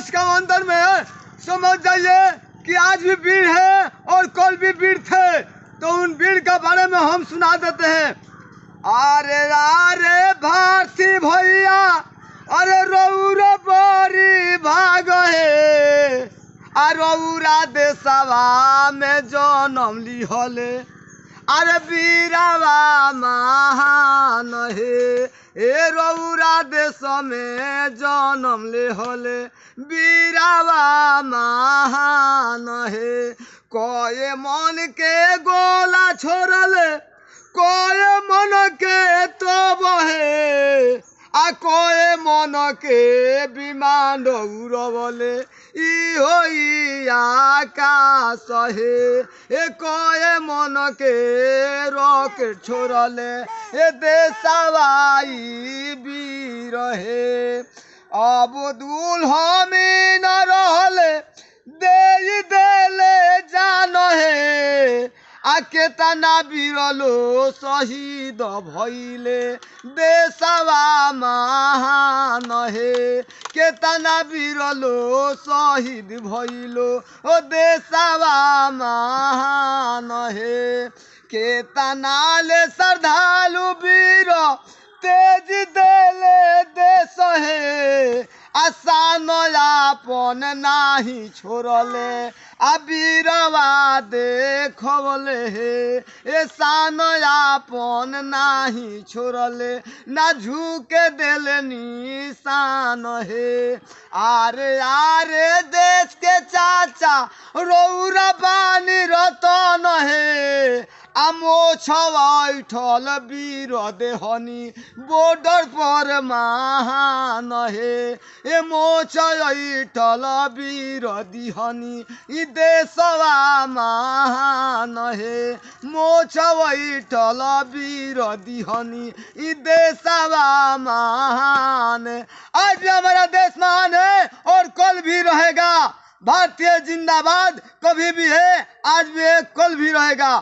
देश का अंदर में समझ जाइए कि आज भी वीर है और कल भी वीर थे। तो उन वीर के बारे में हम सुना देते हैं। अरे अरे भारती भैया अरे रौरा बड़ी भाग है आ रौरा देशवा में जन्म ली हले अरे वीरवा महान है ए रौरा देश में जन्म ले हले वीरवा महान है। कोई मन के गोला छोड़ले कोई मन के तो बहे आ कोई मन के विमान उड़वले ई आकाश है ए कोई मन के रॉकेट छोड़ले ए देशवाई वीर है। अब दुल्हन न रहले दे देले जान है आ केतना वीरलो शहीद भइले देशवा महान है केतना वीरलो शहीद भइलो ओ देशवा महान है। केतना ले श्रद्धालु वीर तेज देले देश है आसान आपन नाही छोड़ले आ वीरवा देखवले हे ए सान आपन नाही छोड़ले ना झुके देले निशान हे। आरे आरे देश के चाचा रौरा बानी रतन हे आमोछ बैठल वीर देहनी बॉर्डर पर महान है ए मोछ बैठल वीर दिहनी ई देशवा महान है मोछ बैठल वीर दिहनी ई देशवा महान है। आज भी हमारा देश महान है और कल भी रहेगा। भारतीय जिंदाबाद कभी भी है आज भी है कल भी रहेगा।